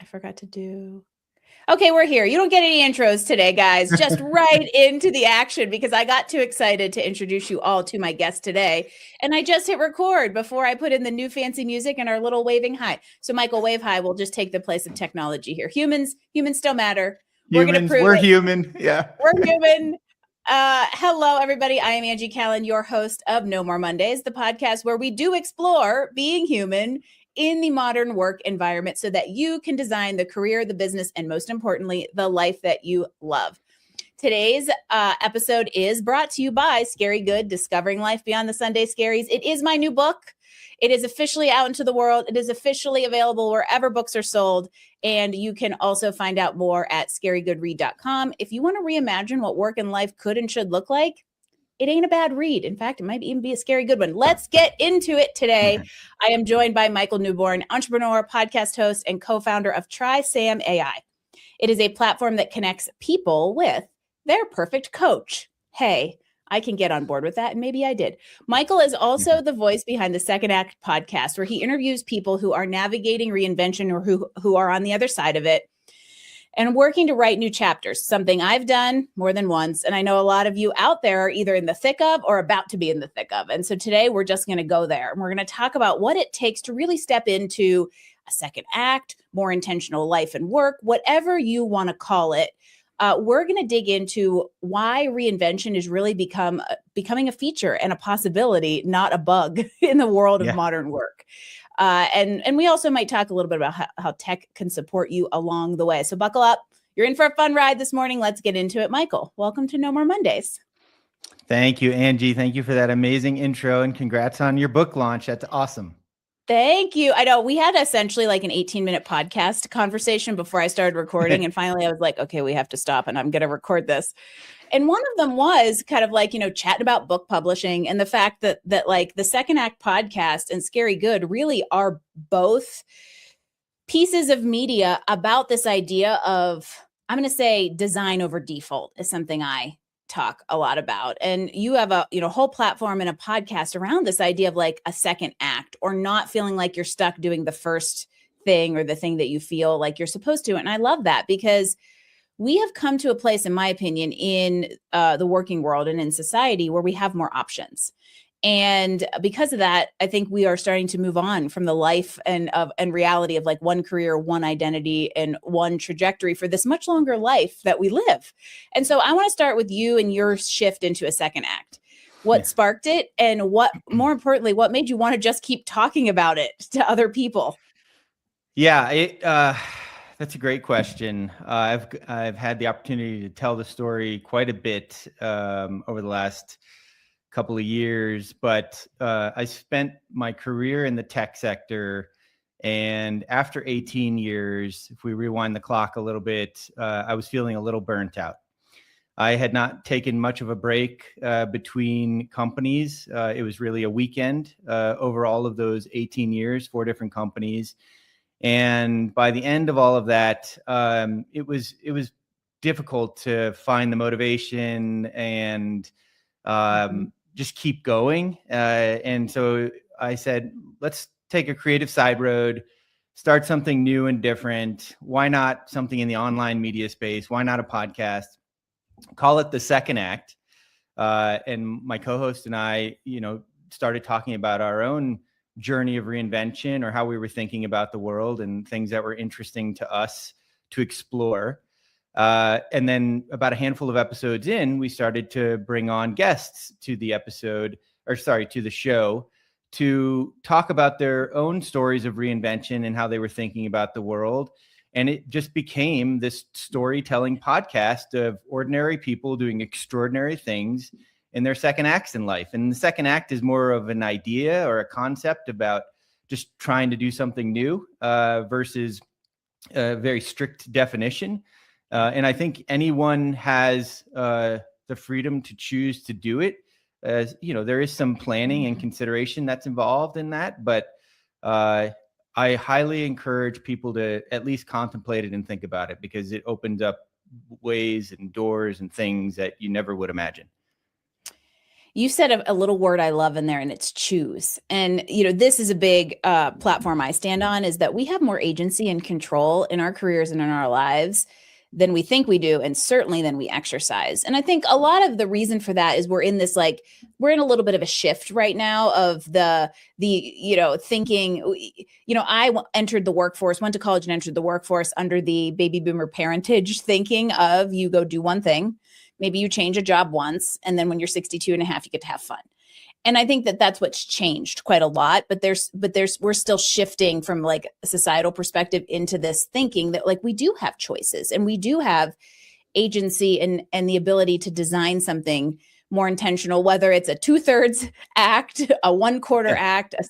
I forgot to do. Okay, we're here. You don't get any intros today, guys. Just right into the action because I got too excited to introduce you all to my guest today. And I just hit record before I put in the new fancy music and our little waving hi. So Michael, wave hi. We'll just take the place of technology here. Humans still matter. We're going to prove we're it. human. Yeah. We're human. Hello, everybody. I am Angie Callan, your host of No More Mondays, the podcast where we do explore being human in the modern work environment so that you can design the career, the business, and most importantly, the life that you love. Today's episode is brought to you by Scary Good, Discovering Life Beyond the Sunday Scaries. It is my new book. It is officially out into the world. It is officially available wherever books are sold. And you can also find out more at scarygoodread.com. If you want to reimagine what work and life could and should look like, it ain't a bad read. In fact, it might even be a scary good one. Let's get into it today. I am joined by Michael Newborn, entrepreneur, podcast host, and co-founder of TrySam AI. It is a platform that connects people with their perfect coach. Hey, I can get on board with that, and maybe I did. Michael is also the voice behind the Second Act podcast, where he interviews people who are navigating reinvention or who are on the other side of it and working to write new chapters, something I've done more than once. And I know a lot of you out there are either in the thick of or about to be in the thick of. And so today we're just going to go there and we're going to talk about what it takes to really step into a second act, more intentional life and work, whatever you want to call it. We're going to dig into why reinvention is really becoming a feature and a possibility, not a bug in the world of modern work. And we also might talk a little bit about how tech can support you along the way. So buckle up. You're in for a fun ride this morning. Let's get into it. Michael, welcome to No More Mondays. Thank you, Angie. Thank you for that amazing intro and congrats on your book launch. That's awesome. Thank you. I know we had essentially like an 18-minute podcast conversation before I started recording. And finally I was like, okay, we have to stop and I'm going to record this. And one of them was kind of like, chatting about book publishing and the fact that like the Second Act podcast and Scary Good really are both pieces of media about this idea of, I'm going to say design over default is something I talk a lot about. And you have a whole platform and a podcast around this idea of like a second act or not feeling like you're stuck doing the first thing or the thing that you feel like you're supposed to. And I love that because we have come to a place, in my opinion, in the working world and in society where we have more options. And because of that, I think we are starting to move on from the life and reality of like one career, one identity, and one trajectory for this much longer life that we live. And so I want to start with you and your shift into a second act. What sparked it, and what, more importantly, what made you want to just keep talking about it to other people? Yeah, that's a great question. I've had the opportunity to tell the story quite a bit over the last couple of years, but I spent my career in the tech sector. And after 18 years, if we rewind the clock a little bit, I was feeling a little burnt out. I had not taken much of a break between companies. It was really a weekend over all of those 18 years, 4 different companies. And by the end of all of that, it was difficult to find the motivation and just keep going. And so I said, let's take a creative side road, start something new and different. Why not something in the online media space? Why not a podcast? Call it the Second Act. And my co-host and I, started talking about our own journey of reinvention or how we were thinking about the world and things that were interesting to us to explore. And then about a handful of episodes in, we started to bring on guests to the show to talk about their own stories of reinvention and how they were thinking about the world. And it just became this storytelling podcast of ordinary people doing extraordinary things in their second acts in life. And the second act is more of an idea or a concept about just trying to do something new versus a very strict definition. And I think anyone has the freedom to choose to do it. There is some planning and consideration that's involved in that, but I highly encourage people to at least contemplate it and think about it because it opens up ways and doors and things that you never would imagine. You said a little word I love in there, and it's choose. And, this is a big platform I stand on, is that we have more agency and control in our careers and in our lives than we think we do, and certainly than we exercise. And I think a lot of the reason for that is we're in a little bit of a shift right now of the thinking, entered the workforce, went to college and entered the workforce under the baby boomer parentage thinking of, you go do one thing. Maybe you change a job once, and then when you're 62 and a half, you get to have fun. And I think that that's what's changed quite a lot, but we're still shifting from like a societal perspective into this thinking that like we do have choices and we do have agency and the ability to design something more intentional, whether it's a 2/3 act, a 1/4 act, a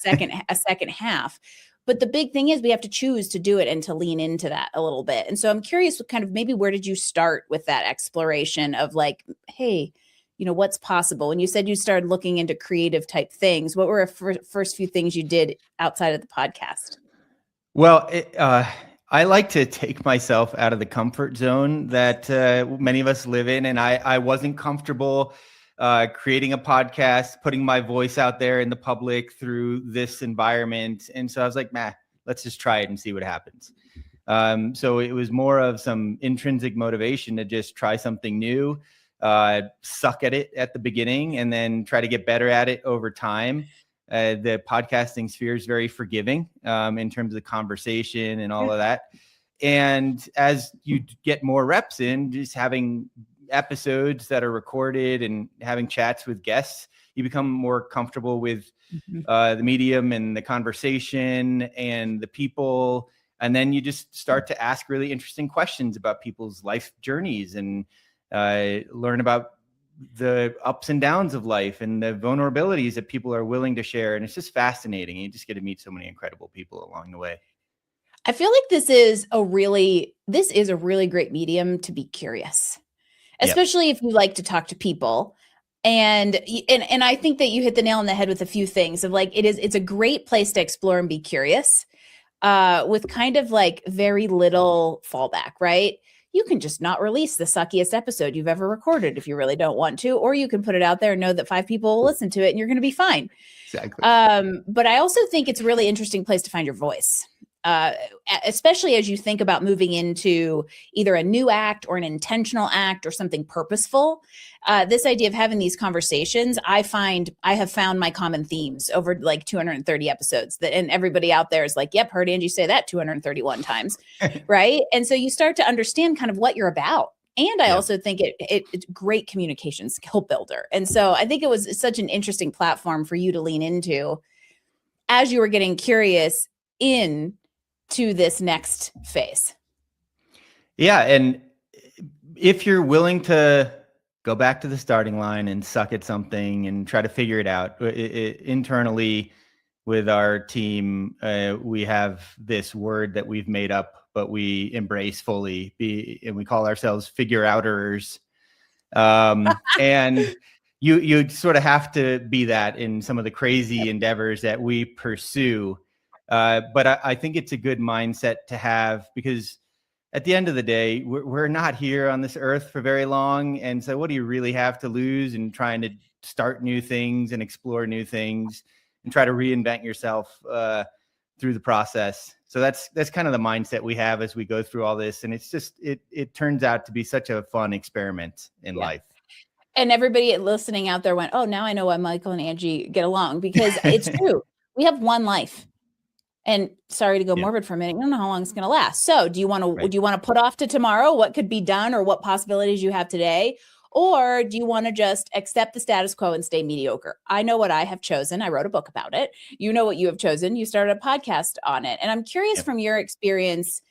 second half. But the big thing is we have to choose to do it and to lean into that a little bit. And so I'm curious, kind of maybe where did you start with that exploration of like, hey, what's possible? And you said you started looking into creative type things. What were the first few things you did outside of the podcast? Well, I like to take myself out of the comfort zone that many of us live in. And I wasn't comfortable creating a podcast, putting my voice out there in the public through this environment. And so I was like, let's just try it and see what happens. So it was more of some intrinsic motivation to just try something new, suck at it at the beginning, and then try to get better at it over time. The podcasting sphere is very forgiving in terms of conversation and all of that. And as you get more reps in, just having episodes that are recorded and having chats with guests, you become more comfortable with the medium and the conversation and the people. And then you just start to ask really interesting questions about people's life journeys and learn about the ups and downs of life and the vulnerabilities that people are willing to share. And it's just fascinating. You just get to meet so many incredible people along the way. I feel like this is a really great medium to be curious, especially if you like to talk to people. And I think that you hit the nail on the head with a few things of like, it's a great place to explore and be curious with kind of like very little fallback, right? You can just not release the suckiest episode you've ever recorded if you really don't want to, or you can put it out there and know that 5 people will listen to it and you're going to be fine. Exactly. But I also think it's a really interesting place to find your voice. Especially as you think about moving into either a new act or an intentional act or something purposeful. This idea of having these conversations, I have found my common themes over like 230 episodes and everybody out there is like, yep, heard Angie say that 231 times. Right. And so you start to understand kind of what you're about. And I also think it's great communication skill builder. And so I think it was such an interesting platform for you to lean into as you were getting curious to this next phase. Yeah. And if you're willing to go back to the starting line and suck at something and try to figure it out internally with our team, we have this word that we've made up, but we embrace fully, and we call ourselves figure-outers. And you sort of have to be that in some of the crazy endeavors that we pursue. But I think it's a good mindset to have, because at the end of the day, we're not here on this earth for very long. And so what do you really have to lose in trying to start new things and explore new things and try to reinvent yourself through the process? So that's kind of the mindset we have as we go through all this. And it's just, it turns out to be such a fun experiment in life. And everybody listening out there went, oh, now I know why Michael and Angie get along, because it's true. We have one life. And sorry to go morbid for a minute. You don't know how long it's going to last. So do you want to put off to tomorrow what could be done or what possibilities you have today? Or do you want to just accept the status quo and stay mediocre? I know what I have chosen. I wrote a book about it. You know what you have chosen. You started a podcast on it. And I'm curious from your experience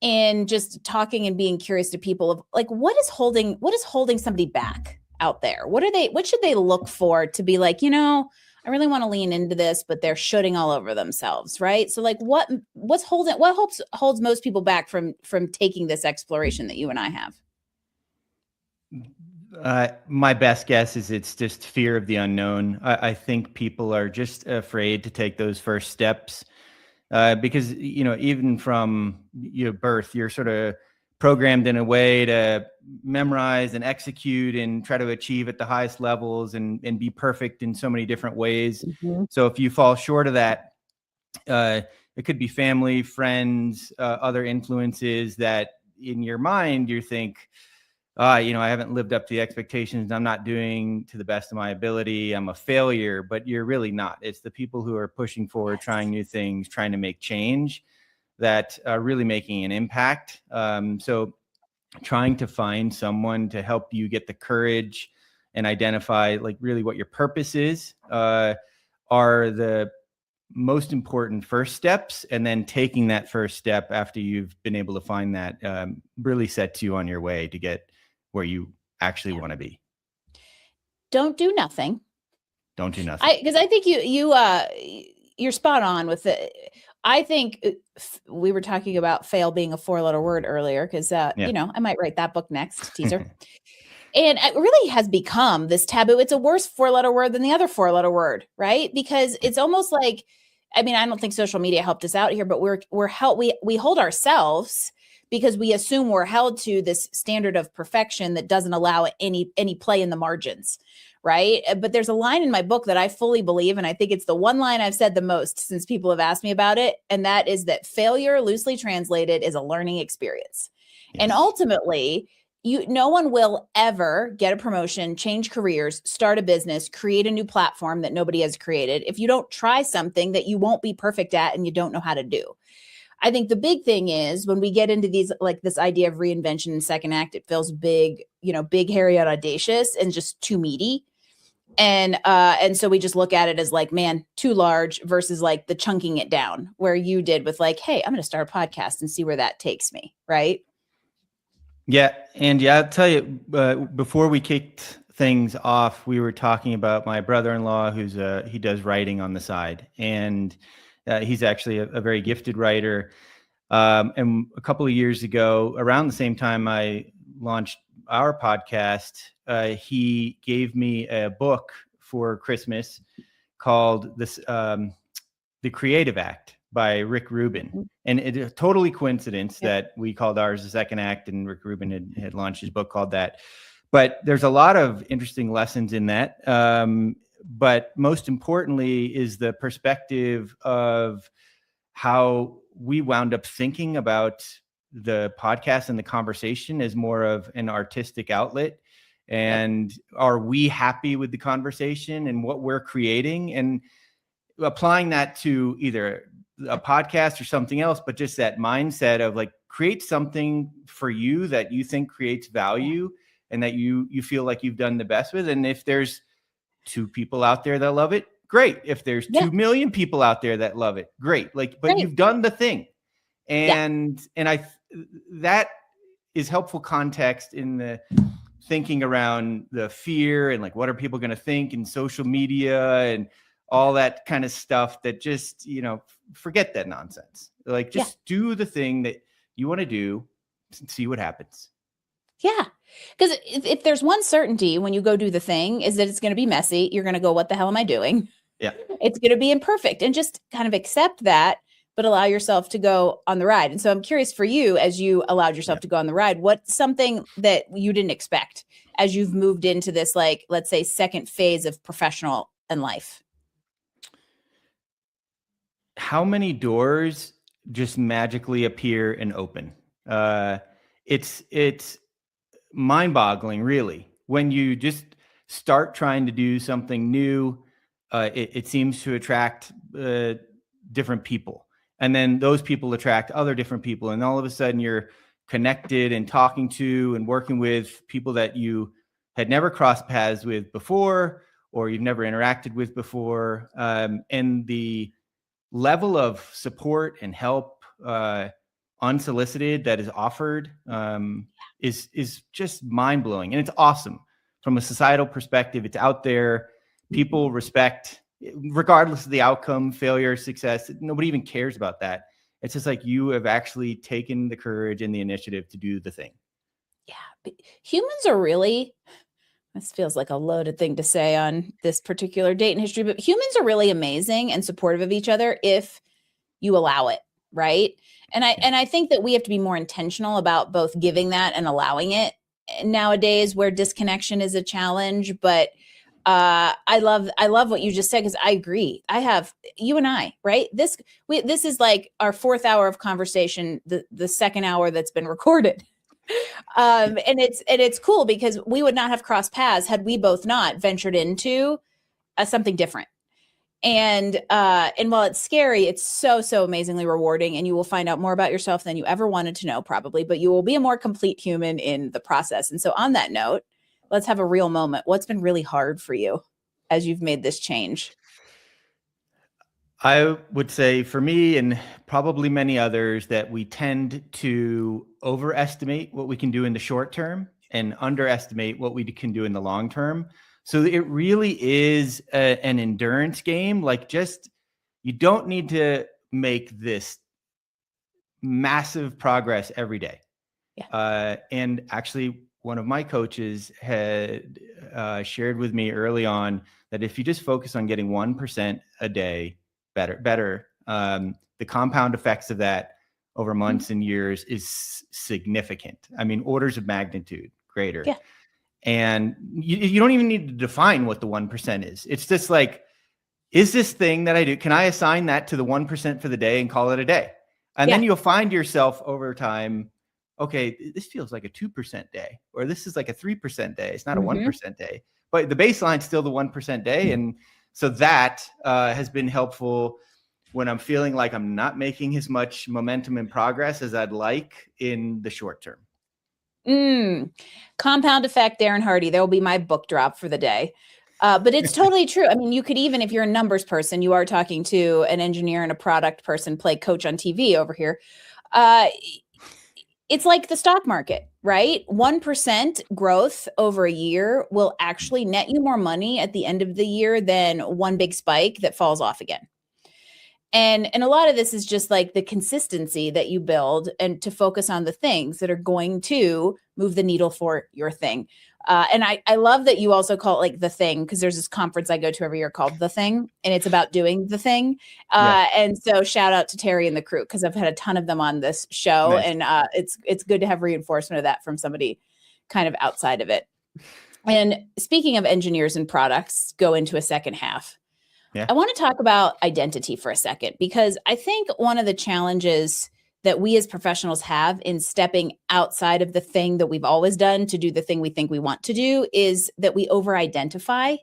in just talking and being curious to people of like, what is holding somebody back out there? What should they look for to be like, I really want to lean into this, but they're shooting all over themselves, right? So like what holds most people back from taking this exploration that you and I have? My best guess is it's just fear of the unknown. I think people are just afraid to take those first steps because, even from your birth, you're sort of programmed in a way to memorize and execute and try to achieve at the highest levels and be perfect in so many different ways. Mm-hmm. So if you fall short of that, it could be family, friends, other influences that in your mind you think, I haven't lived up to the expectations. I'm not doing to the best of my ability. I'm a failure, but you're really not. It's the people who are pushing forward, trying new things, trying to make change that are really making an impact. So trying to find someone to help you get the courage and identify like really what your purpose is, are the most important first steps. And then taking that first step after you've been able to find that really sets you on your way to get where you actually want to be. Don't do nothing. Don't do nothing. Because I think you're spot on with it. I think we were talking about fail being a 4-letter word earlier, because I might write that book next, teaser. And it really has become this taboo. It's a worse 4-letter word than the other 4-letter word, right? Because it's almost like, I don't think social media helped us out here, but we hold ourselves, because we assume we're held to this standard of perfection that doesn't allow any play in the margins, right? But there's a line in my book that I fully believe, and I think it's the one line I've said the most since people have asked me about it, and that is that failure, loosely translated, is a learning experience. Yes. And ultimately, no one will ever get a promotion, change careers, start a business, create a new platform that nobody has created if you don't try something that you won't be perfect at and you don't know how to do. I think the big thing is when we get into these, like this idea of reinvention and second act, it feels big, big, hairy, and audacious and just too meaty. And so we just look at it as like, man, too large, versus like the chunking it down where you did with like, hey, I'm going to start a podcast and see where that takes me. Right. Yeah. And I'll tell you, before we kicked things off, we were talking about my brother-in-law he does writing on the side, and he's actually a very gifted writer. And a couple of years ago, around the same time I launched our podcast, he gave me a book for Christmas called The Creative Act by Rick Rubin. And it's totally coincidence that we called ours The Second Act, and Rick Rubin had launched his book called that. But there's a lot of interesting lessons in that. But most importantly is the perspective of how we wound up thinking about the podcast and the conversation as more of an artistic outlet. And are we happy with the conversation and what we're creating, and applying that to either a podcast or something else, but just that mindset of like, create something for you that you think creates value and that you feel like you've done the best with. And if there's 2 people out there that love it, great. If there's 2 million people out there that love it, great. But you've done the thing. And that is helpful context in the thinking around the fear and like, what are people going to think in social media and all that kind of stuff that just, forget that nonsense. Like, just do the thing that you want to do and see what happens. Yeah. Because if there's one certainty when you go do the thing, is that it's going to be messy. You're going to go, what the hell am I doing? Yeah. It's going to be imperfect, and just kind of accept that, but allow yourself to go on the ride. And so I'm curious for you, as you allowed yourself to go on the ride, what's something that you didn't expect as you've moved into this, like, let's say, second phase of professional and life? How many doors just magically appear and open? It's mind-boggling, really. When you just start trying to do something new, it seems to attract different people, and then those people attract other different people, and all of a sudden you're connected and talking to and working with people that you had never crossed paths with before, or you've never interacted with before, and the level of support and help, unsolicited, that is offered, is just mind-blowing. And it's awesome from a societal perspective. It's out there. People respect, regardless of the outcome, failure, success. Nobody even cares about that. It's just like, you have actually taken the courage and the initiative to do the thing. Yeah. Humans are really, this feels like a loaded thing to say on this particular date in history, but humans are really amazing and supportive of each other if you allow it. right? And I think that we have to be more intentional about both giving that and allowing it nowadays, where disconnection is a challenge. But I love what you just said, because I agree. I have, you and I, right? This is like our fourth hour of conversation, the second hour that's been recorded. And it's cool, because we would not have crossed paths had we both not ventured into something different. And while it's scary, it's so amazingly rewarding, and you will find out more about yourself than you ever wanted to know, probably, but you will be a more complete human in the process. And so on that note, let's have a real moment. What's been really hard for you as you've made this change? I would say for me, and probably many others, that we tend to overestimate what we can do in the short term and underestimate what we can do in the long term. So it really is an endurance game. Like, just, you don't need to make this massive progress every day. Yeah. And actually, one of my coaches had shared with me early on that if you just focus on getting 1% a day better, the compound effects of that over months and years is significant. I mean, orders of magnitude greater. Yeah. And you don't even need to define what the 1% is. It's just like, is this thing that I do, can I assign that to the 1% for the day and call it a day? And then you'll find yourself over time, okay, this feels like a 2% day, or this is like a 3% day. It's not a 1% day, but the baseline's still the 1% day. And so that has been helpful when I'm feeling like I'm not making as much momentum and progress as I'd like in the short term. Compound effect, Darren Hardy. There will be my book drop for the day. But it's totally true. I mean, you could, even if you're a numbers person, you are talking to an engineer and a product person, play coach on TV over here. It's like the stock market, right? 1% growth over a year will actually net you more money at the end of the year than one big spike that falls off again. And a lot of this is just like the consistency that you build, and to focus on the things that are going to move the needle for your thing. And I love that you also call it like the thing, because there's this conference I go to every year called The Thing, and it's about doing the thing. And so shout out to Terry and the crew, because I've had a ton of them on this show. Nice. And it's good to have reinforcement of that from somebody kind of outside of it. And speaking of engineers and products, go into a second half. Yeah. I want to talk about identity for a second, because I think one of the challenges that we as professionals have in stepping outside of the thing that we've always done to do the thing we think we want to do is that we over-identify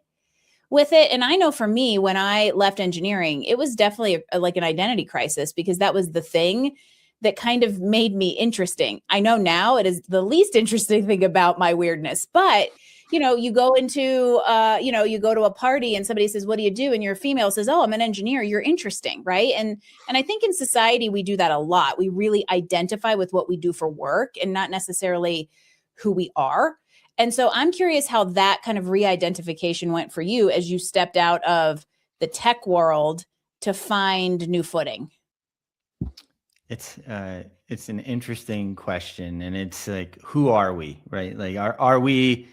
with it. And I know for me, when I left engineering, it was definitely like an identity crisis, because that was the thing that kind of made me interesting. I know now it is the least interesting thing about my weirdness, but you know, you go into, you go to a party and somebody says, what do you do? And you're a female, says, oh, I'm an engineer. You're interesting. Right. And I think in society, we do that a lot. We really identify with what we do for work and not necessarily who we are. And so I'm curious how that kind of re-identification went for you as you stepped out of the tech world to find new footing. It's an interesting question. And it's like, who are we, right? Like, are we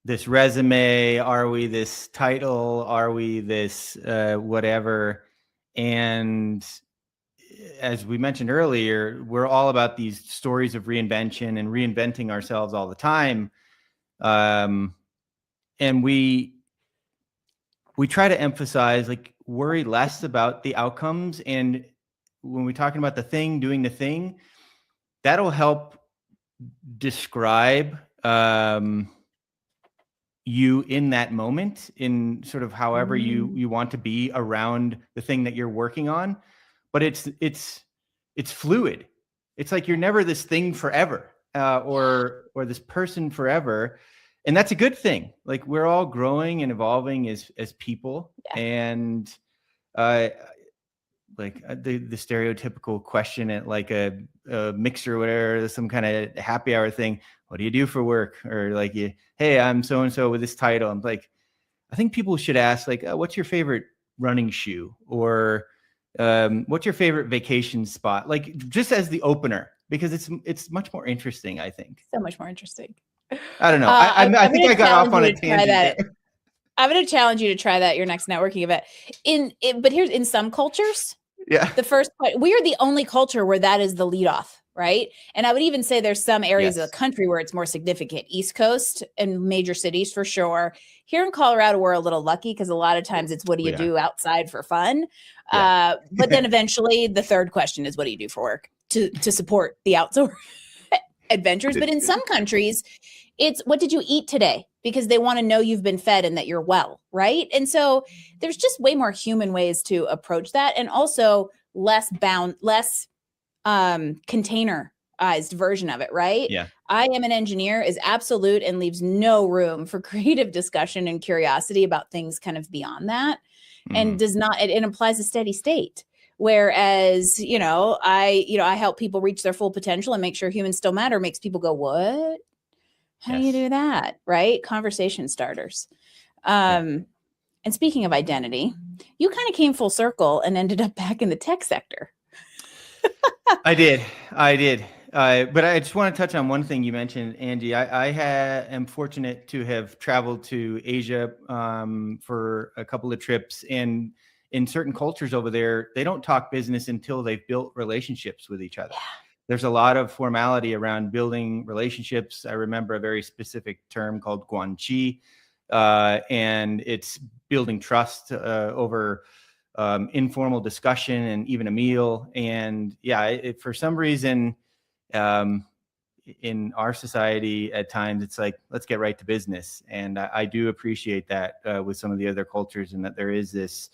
this resume? Are we this title? Are we this whatever? And as we mentioned earlier, we're all about these stories of reinvention and reinventing ourselves all the time. And we try to emphasize, like, worry less about the outcomes. And when we're talking about the thing, doing the thing, that'll help describe you in that moment, in sort of however you want to be around the thing that you're working on. But it's fluid. It's like you're never this thing forever, or this person forever. And that's a good thing. Like, we're all growing and evolving as people. Yeah. And like the stereotypical question at like a mixer or whatever, some kind of happy hour thing. What do you do for work? Or like, hey, I'm so-and-so with this title. I'm like, I think people should ask, like, what's your favorite running shoe? Or what's your favorite vacation spot? Like, just as the opener, because it's much more interesting, I think. So much more interesting. I don't know. I think I got off on a tangent. I'm going to challenge you to try that at your next networking event. But here's, in some cultures, Yeah. We are the only culture where that is the lead off, right? And I would even say there's some areas of the country where it's more significant. East Coast and major cities for sure. Here in Colorado, we're a little lucky because a lot of times it's what do you do outside for fun? Yeah. But then eventually the third question is what do you do for work to support the outdoor adventures? But in some countries, it's what did you eat today? Because they want to know you've been fed and that you're well, right? And so there's just way more human ways to approach that, and also less containerized version of it, right? Yeah. I am an engineer is absolute and leaves no room for creative discussion and curiosity about things kind of beyond that, and does not, it implies a steady state. Whereas, I help people reach their full potential and make sure humans still matter makes people go, what? How do you do that? Right? Conversation starters. And speaking of identity, you kind of came full circle and ended up back in the tech sector. I did. But I just want to touch on one thing you mentioned, Angie. I am fortunate to have traveled to Asia for a couple of trips, and in certain cultures over there, they don't talk business until they've built relationships with each other. Yeah. There's a lot of formality around building relationships. I remember a very specific term called guanxi, and it's building trust over informal discussion and even a meal. And for some reason, in our society at times, it's like, let's get right to business. And I do appreciate that with some of the other cultures, and that there is this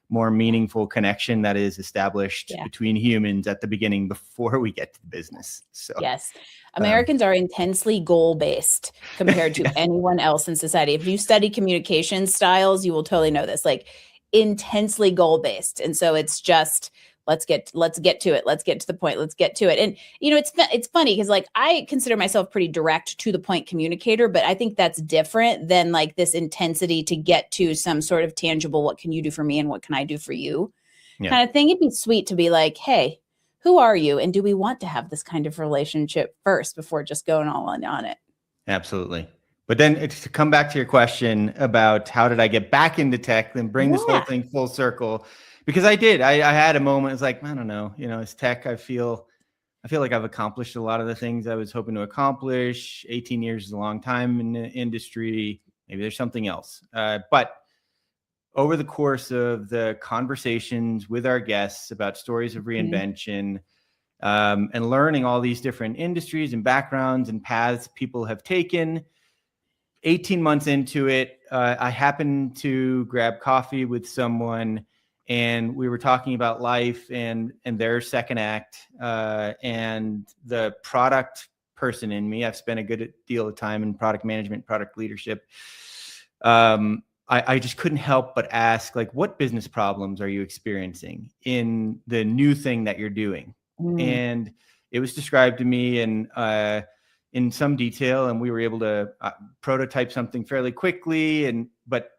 more meaningful connection that is established between humans at the beginning before we get to the business. So yes, Americans are intensely goal-based compared to anyone else in society. If you study communication styles, you will totally know this, like intensely goal-based. And so it's just, let's get to it. Let's get to the point. Let's get to it. And, it's funny because like I consider myself pretty direct to the point communicator, but I think that's different than like this intensity to get to some sort of tangible, what can you do for me and what can I do for you kind of thing. It'd be sweet to be like, hey, who are you? And do we want to have this kind of relationship first before just going all in on it? Absolutely. But then to come back to your question about how did I get back into tech and bring this whole thing full circle, because I did. I had a moment. It's like, I don't know, it's tech. I feel like I've accomplished a lot of the things I was hoping to accomplish. 18 years is a long time in the industry. Maybe there's something else. But over the course of the conversations with our guests about stories of reinvention, and learning all these different industries and backgrounds and paths people have taken, 18 months into it, I happened to grab coffee with someone, and we were talking about life and their second act, and the product person in me. I've spent a good deal of time in product management, product leadership. I just couldn't help but ask, like, what business problems are you experiencing in the new thing that you're doing? And it was described to me in some detail, and we were able to prototype something fairly quickly. But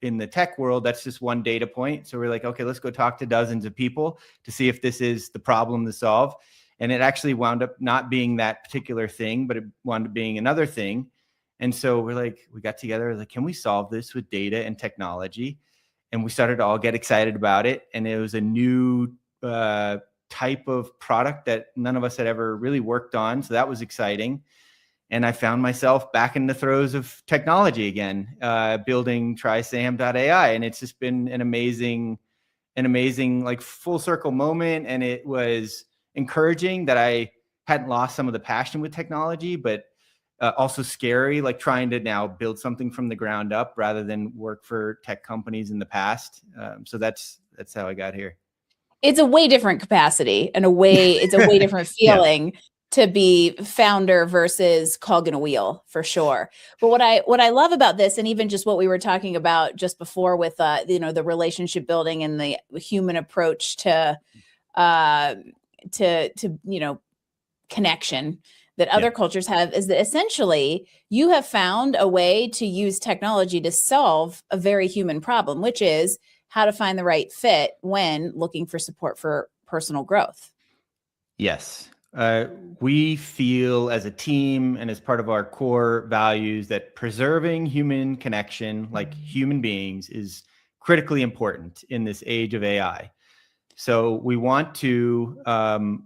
in the tech world, that's just one data point. So we're like, okay, let's go talk to dozens of people to see if this is the problem to solve. And it actually wound up not being that particular thing, but it wound up being another thing. And so we're like, we got together, like, can we solve this with data and technology? And we started to all get excited about it. And it was a new type of product that none of us had ever really worked on. So that was exciting. And I found myself back in the throes of technology again, building TrySam.ai. And it's just been an amazing like full circle moment. And it was encouraging that I hadn't lost some of the passion with technology, but also scary, like trying to now build something from the ground up rather than work for tech companies in the past. So that's how I got here. It's a way different capacity and it's a way different feeling to be founder versus cog in a wheel, for sure. But what I love about this, and even just what we were talking about just before with the relationship building and the human approach to connection that other cultures have, is that essentially you have found a way to use technology to solve a very human problem, which is how to find the right fit when looking for support for personal growth. Yes. We feel as a team and as part of our core values that preserving human connection, like human beings, is critically important in this age of AI. So we want to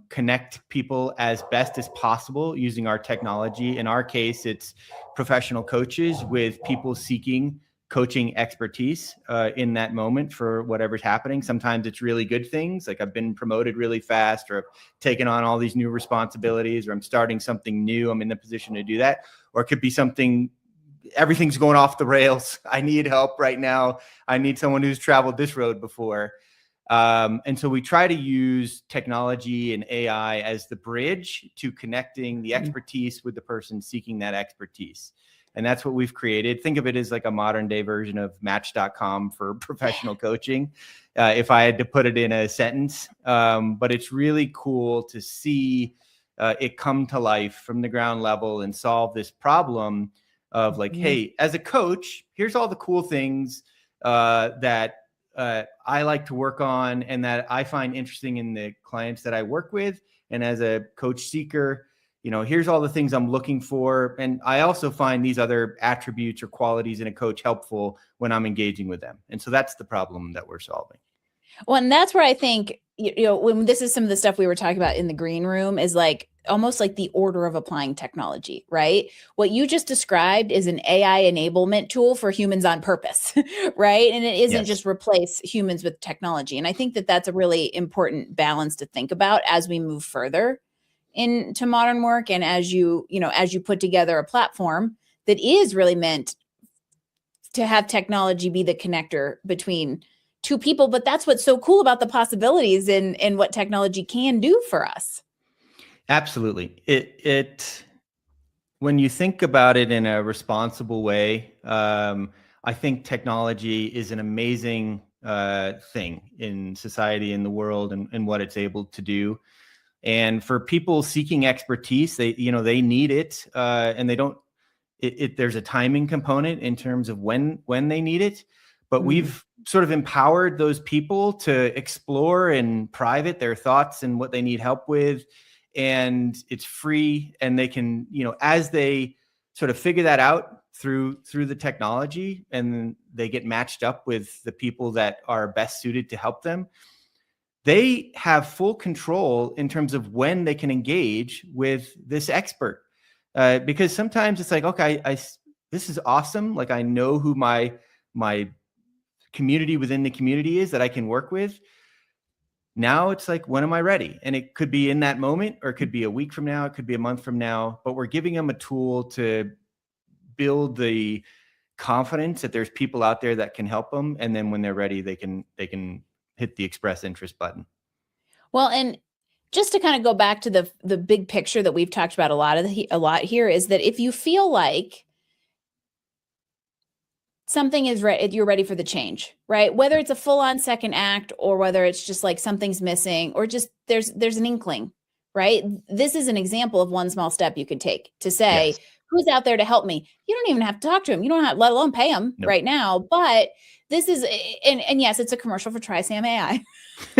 connect people as best as possible using our technology. In our case, it's professional coaches with people seeking coaching expertise in that moment for whatever's happening. Sometimes it's really good things, like I've been promoted really fast, or I've taken on all these new responsibilities, or I'm starting something new. I'm in the position to do that. Or it could be something, everything's going off the rails. I need help right now. I need someone who's traveled this road before. And so we try to use technology and AI as the bridge to connecting the expertise with the person seeking that expertise. And that's what we've created. Think of it as like a modern day version of Match.com for professional coaching, if I had to put it in a sentence. But it's really cool to see it come to life from the ground level and solve this problem of like, hey, as a coach, here's all the cool things that I like to work on and that I find interesting in the clients that I work with. And as a coach seeker, you know, here's all the things I'm looking for. And I also find these other attributes or qualities in a coach helpful when I'm engaging with them. And so that's the problem that we're solving. Well, and that's where I think, you know, when this is some of the stuff we were talking about in the green room, is like almost like the order of applying technology, right? What you just described is an AI enablement tool for humans on purpose, right? And it isn't just replace humans with technology. And I think that that's a really important balance to think about as we move further into modern work. And as you put together a platform that is really meant to have technology be the connector between two people. But that's what's so cool about the possibilities and what technology can do for us. Absolutely. It when you think about it in a responsible way, I think technology is an amazing thing in society, in the world, and what it's able to do. And for people seeking expertise, they need it, and they don't. There's a timing component in terms of when they need it, but we've sort of empowered those people to explore in private their thoughts and what they need help with. And it's free, and they can, as they sort of figure that out through the technology, and they get matched up with the people that are best suited to help them, they have full control in terms of when they can engage with this expert. Because sometimes it's like, okay, this is awesome. Like, I know who my community within the community is that I can work with. Now it's like, when am I ready? And it could be in that moment, or it could be a week from now, it could be a month from now, but we're giving them a tool to build the confidence that there's people out there that can help them. And then when they're ready, they can hit the express interest button. Well, and just to kind of go back to the big picture that we've talked about a lot here, is that if you feel like something is you're ready for the change, right? Whether it's a full-on second act, or whether it's just like something's missing, or just there's an inkling, right? This is an example of one small step you could take to say, yes, who's out there to help me? You don't even have to talk to him. You don't have, let alone pay him right now. But this is, and yes, it's a commercial for TriSam AI.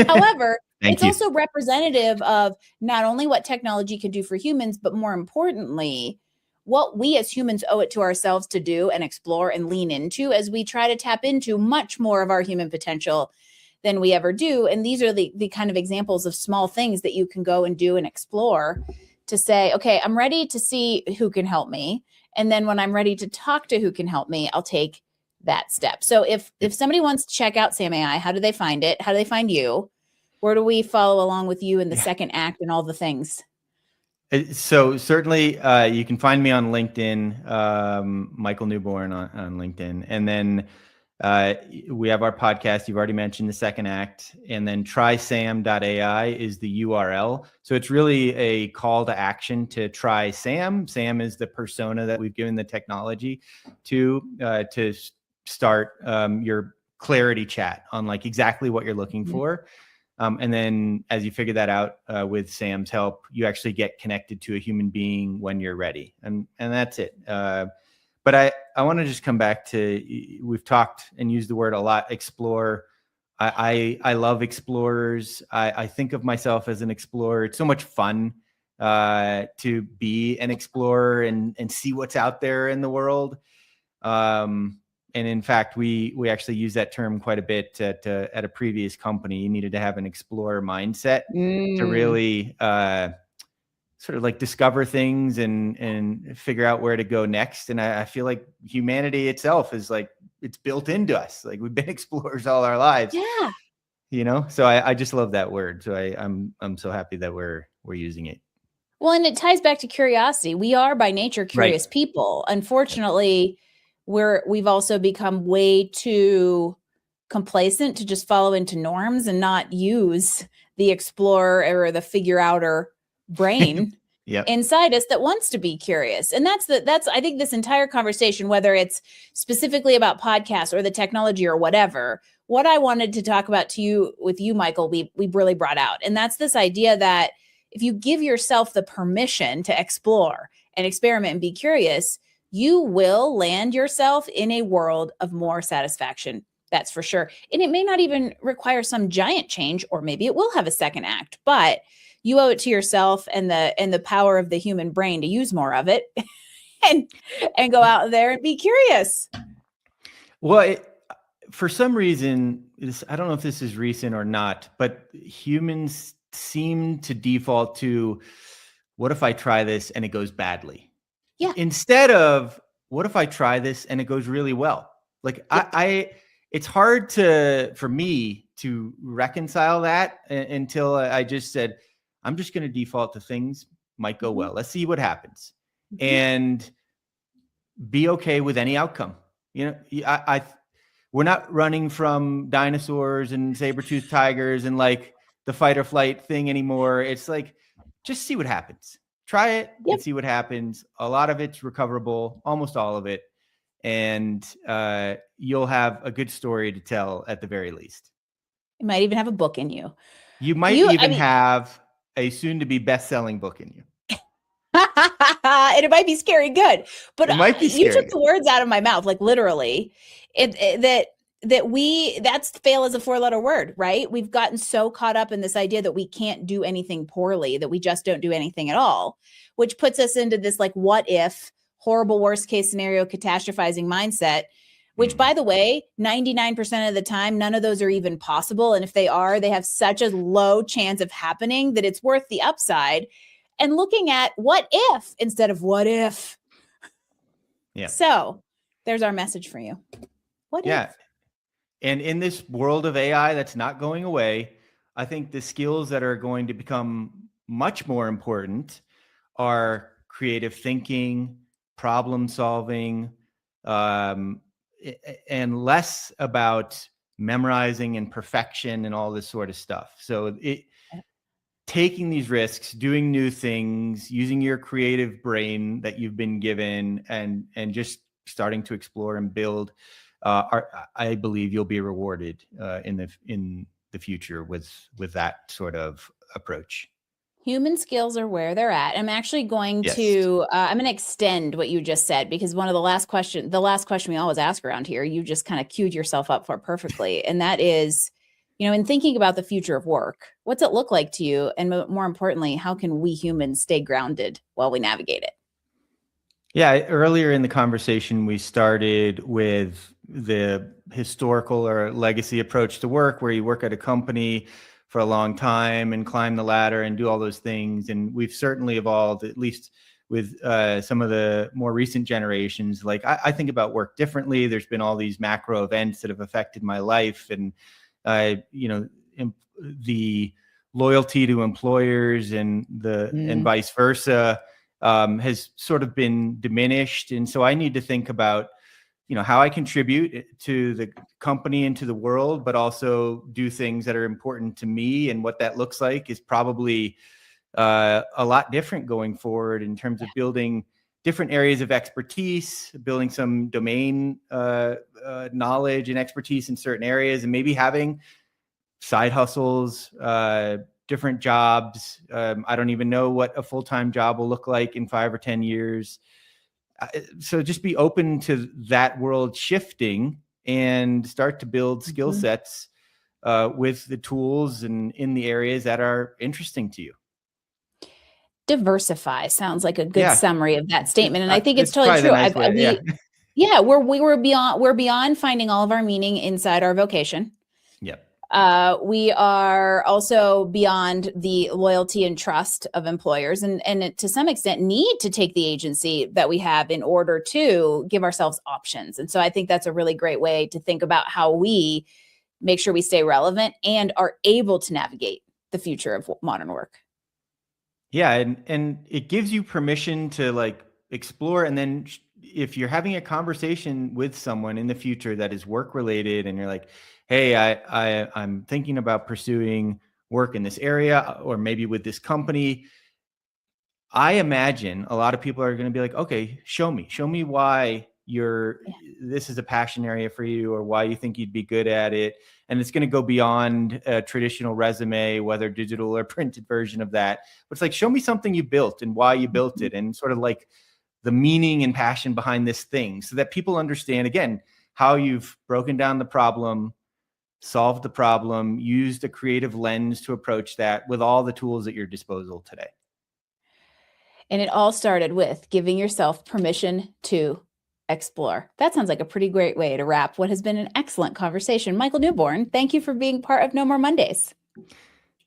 However, it's also representative of not only what technology can do for humans, but more importantly, what we as humans owe it to ourselves to do and explore and lean into as we try to tap into much more of our human potential than we ever do. And these are the kind of examples of small things that you can go and do and explore to say, okay, I'm ready to see who can help me. And then when I'm ready to talk to who can help me, I'll take that step. So if somebody wants to check out Sam AI, how do they find it? How do they find you? Where do we follow along with you in the second act and all the things? So certainly you can find me on LinkedIn, Michael Newborn on LinkedIn. And then we have our podcast. You've already mentioned the second act. And then trysam.ai is the URL. So it's really a call to action to try Sam. Sam is the persona that we've given the technology to start your clarity chat on like exactly what you're looking for. And then as you figure that out with Sam's help, you actually get connected to a human being when you're ready. And that's it. But I want to just come back to, we've talked and used the word a lot, explore. I love explorers. I think of myself as an explorer. It's so much fun to be an explorer and see what's out there in the world. And in fact, we actually use that term quite a bit at a previous company. You needed to have an explorer mindset to really sort of like discover things and figure out where to go next. And I feel like humanity itself is like, it's built into us. Like we've been explorers all our lives. Yeah. You know, so I just love that word. So I'm so happy that we're using it. Well, and it ties back to curiosity. We are by nature curious people. Unfortunately, we've also become way too complacent to just follow into norms and not use the explorer or the figure outer brain inside us that wants to be curious. And that's I think this entire conversation, whether it's specifically about podcasts or the technology or whatever, what I wanted to talk about with you, Michael, we really brought out. And that's this idea that if you give yourself the permission to explore and experiment and be curious, you will land yourself in a world of more satisfaction. That's for sure. And it may not even require some giant change, or maybe it will have a second act, but you owe it to yourself and the power of the human brain to use more of it and go out there and be curious. Well, for some reason, I don't know if this is recent or not, but humans seem to default to, what if I try this and it goes badly? Yeah. Instead of, what if I try this and it goes really well? Like it's hard for me to reconcile that until I just said, I'm just going to default to things might go well. Let's see what happens and be okay with any outcome. You know, we're not running from dinosaurs and saber-toothed tigers and like the fight or flight thing anymore. It's like, just see what happens. Try it and see what happens. A lot of it's recoverable, almost all of it. And you'll have a good story to tell at the very least. You might even have a book in you. You might have a soon-to-be best-selling book in you. And it might be scary good. But it might be you took the words out of my mouth, like literally. That's fail as a 4-letter word, right? We've gotten so caught up in this idea that we can't do anything poorly, that we just don't do anything at all, which puts us into this like what if horrible worst case scenario catastrophizing mindset, which by the way, 99% of the time, none of those are even possible. And if they are, they have such a low chance of happening that it's worth the upside and looking at what if instead of what if. Yeah. So there's our message for you. What if? And in this world of AI that's not going away, I think the skills that are going to become much more important are creative thinking, problem solving, and less about memorizing and perfection and all this sort of stuff. So taking these risks, doing new things, using your creative brain that you've been given and just starting to explore and build, I believe you'll be rewarded in the future with that sort of approach. Human skills are where they're at. I'm actually going to extend what you just said, because one of the last question we always ask around here, you just kind of queued yourself up for perfectly. And that is, in thinking about the future of work, what's it look like to you? And more importantly, how can we humans stay grounded while we navigate it? Yeah, earlier in the conversation, we started with the historical or legacy approach to work, where you work at a company for a long time and climb the ladder and do all those things. And we've certainly evolved, at least with some of the more recent generations. Like I think about work differently. There's been all these macro events that have affected my life, and the loyalty to employers and and vice versa has sort of been diminished. And so I need to think about, how I contribute to the company and to the world, but also do things that are important to me. And what that looks like is probably a lot different going forward in terms of building different areas of expertise, building some domain knowledge and expertise in certain areas, and maybe having side hustles, different jobs. I don't even know what a full-time job will look like in 5 or 10 years. So just be open to that world shifting and start to build skill sets with the tools and in the areas that are interesting to you. Diversify sounds like a good summary of that statement. And I think it's totally true. Yeah, we're beyond finding all of our meaning inside our vocation. Yep. We are also beyond the loyalty and trust of employers, and to some extent need to take the agency that we have in order to give ourselves options. And so I think that's a really great way to think about how we make sure we stay relevant and are able to navigate the future of modern work. Yeah, and it gives you permission to like explore, and then if you're having a conversation with someone in the future that is work related, and you're like, hey, I'm thinking about pursuing work in this area, or maybe with this company, I imagine a lot of people are going to be like, okay, show me why this is a passion area for you, or why you think you'd be good at it. And it's going to go beyond a traditional resume, whether digital or printed version of that. But it's like, show me something you built and why you built it, and sort of like the meaning and passion behind this thing, so that people understand, again, how you've broken down the problem, solved the problem, used a creative lens to approach that with all the tools at your disposal today. And it all started with giving yourself permission to explore. That sounds like a pretty great way to wrap what has been an excellent conversation. Michael Newborn, thank you for being part of No More Mondays.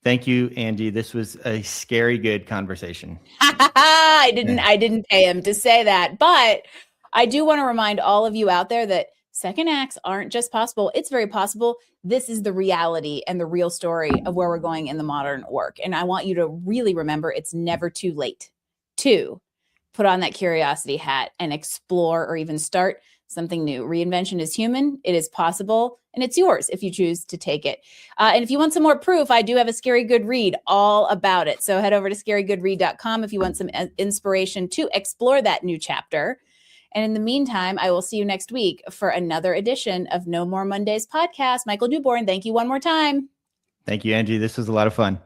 Thank you, Angie. This was a scary good conversation. I didn't pay him to say that, but I do want to remind all of you out there that second acts aren't just possible. It's very possible. This is the reality and the real story of where we're going in the modern work. And I want you to really remember it's never too late to put on that curiosity hat and explore or even start something new. Reinvention is human, it is possible, and it's yours if you choose to take it. And if you want some more proof, I do have a scary good read all about it. So head over to scarygoodread.com if you want some inspiration to explore that new chapter. And in the meantime, I will see you next week for another edition of No More Mondays podcast. Michael Newborn, thank you one more time. Thank you, Angie. This was a lot of fun.